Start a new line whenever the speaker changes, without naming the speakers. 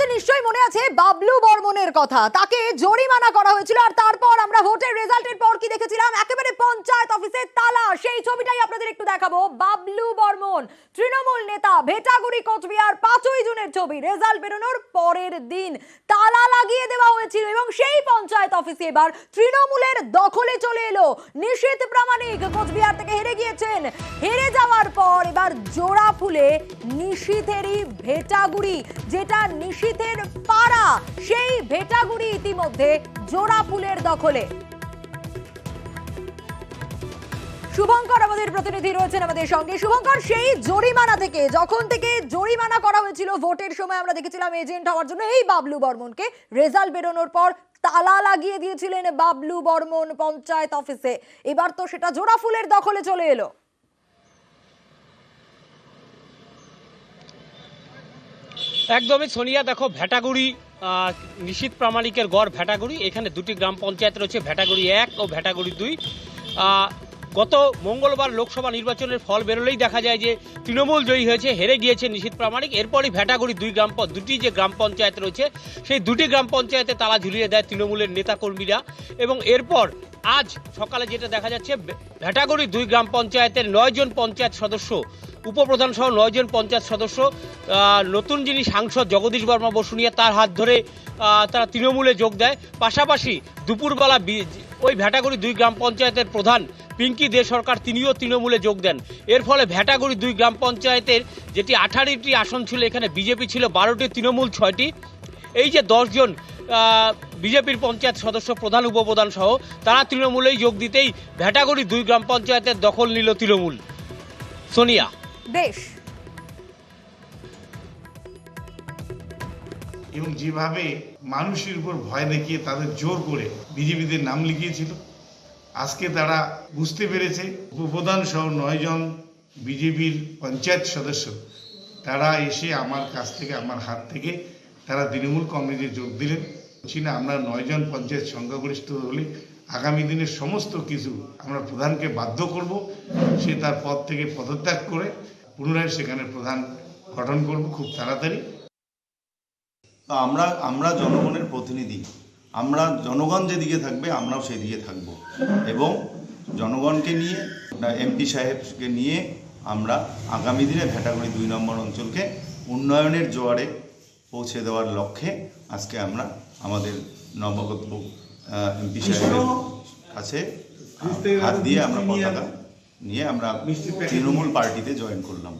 আপনাদের নিশ্চয়ই মনে আছে বাবলু বর্মনের কথা। তাকে জরিমানা করা হয়েছিল আর তারপর আমরা ভোটের রেজাল্টের পর কি দেখেছিলাম, একেবারে পঞ্চায়েত অফিসে তালা। সেই ছবিটাই আপনাদের একটু দেখাবো। বাবলু বর্মন তৃণমূল নেতা, ভেটাগুড়ি কোচবিহার, 5ই জুনের ছবি। রেজাল্ট বেরোনোর পরের দিন তালা লাগিয়ে দেওয়া হয়েছিল এবং সেই পঞ্চায়েত অফিসে এবার তৃণমূলের দখলে চলে এলো। নিশীথ প্রামাণিক কোচবিহার থেকে হেরে গিয়েছেন। হেরে যাওয়ার পর এবার জোড়া ফুলে নিশীথেরই ভেটাগুড়ি, যেটা নিশীথের পাড়া, সেই ভেটাগুড়ি ইতিমধ্যে জোড়া ফুলের দখলে। শুভঙ্কর আমাদের প্রতিনিধি রয়েছেন আমাদের সঙ্গে। শুভঙ্কর, সেই জরিমানা থেকে, যখন থেকে জরিমানা করা হয়েছিল ভোটের সময়, আমরা দেখেছিলাম এজেন্ট হওয়ার জন্য এই বাবলু বর্মনকে, রেজাল্ট বেরোনোর পর তালা লাগিয়ে দিয়েছিলেন বাবলু বর্মন পঞ্চায়েত অফিসে। এবার তো সেটা জোড়া ফুলের দখলে চলে এলো।
একদমই সোনিয়া, দেখো ভেটাগুড়ি নিশীথ প্রামাণিকের গড় ভেটাগুড়ি, এখানে দুটি গ্রাম পঞ্চায়েত রয়েছে, ভেটাগুড়ি 1 ও ভেটাগুড়ি 2। গত মঙ্গলবার লোকসভা নির্বাচনের ফল বেরোলেই দেখা যায় যে তৃণমূল জয়ী হয়েছে, হেরে গিয়েছে নিশীথ প্রামাণিক। এরপরই ভেটাগুড়ি দুটি যে গ্রাম পঞ্চায়েত রয়েছে সেই দুটি গ্রাম পঞ্চায়েতে তালা ঝুলিয়ে দেয় তৃণমূলের নেতাকর্মীরা। এবং এরপর আজ সকালে যেটা দেখা যাচ্ছে, ভেটাগুড়ি 2 গ্রাম পঞ্চায়েতের 9 জন পঞ্চায়েত সদস্য, উপপ্রধান সহ 9 জন পঞ্চায়েত সদস্য, নতুন যিনি সাংসদ জগদীশ বর্মা বসুনিয়া, তার হাত ধরে তারা তৃণমূলে যোগ দেয়। পাশাপাশি দুপুরবেলা ওই ভেটাগুড়ি 2 গ্রাম পঞ্চায়েতের প্রধান পিঙ্কি দে সরকার, তিনিও তৃণমূলে যোগ দেন। এর ফলে ভেটাগুড়ি 2 গ্রাম পঞ্চায়েতের যেটি 18টি আসন ছিল, এখানে বিজেপি ছিল 12টি, তৃণমূল 6টি। এই যে 10 জন বিজেপির পঞ্চায়েত সদস্য, প্রধান উপপ্রধান সহ, তারা তৃণমূলেই যোগ দিতেই ভেটাগুড়ি 2 গ্রাম পঞ্চায়েতের দখল নিল তৃণমূল। সোনিয়া,
বেশ।
এবং যেভাবে মানুষের উপর ভয় দেখিয়ে তাদের জোর করে বিজেপিদের নাম লিখিয়েছিল, আজকে তারা বুঝতে পেরেছে। উপপ্রধান সহ 9 জন বিজেপির পঞ্চায়েত সদস্য তারা এসে আমার কাছ থেকে, আমার হাত থেকে তারা তৃণমূল কংগ্রেসে যোগ দিলেন। বলছি না, আমরা 9 জন পঞ্চায়েত সংখ্যাগরিষ্ঠ হলে আগামী দিনের সমস্ত কিছু আমরা প্রধানকে বাধ্য করব, সে তার পদ থেকে পদত্যাগ করে পুনরায় সেখানে প্রধান গঠন করব খুব তাড়াতাড়ি।
আমরা জনগণের প্রতিনিধি, আমরা জনগণ যেদিকে থাকবে আমরাও সেই দিকে থাকব এবং জনগণকে নিয়ে, এমপি সাহেবকে নিয়ে আমরা আগামী দিনে ভেটাগুড়ি 2 নম্বর অঞ্চলকে উন্নয়নের জোয়ারে পৌঁছে দেওয়ার লক্ষ্যে আজকে আমরা আমাদের নবগত এমপি সাহেবের কাছে হাত দিয়ে আমরা পতাকা নিয়ে আমরা তৃণমূল পার্টিতে জয়েন করলাম।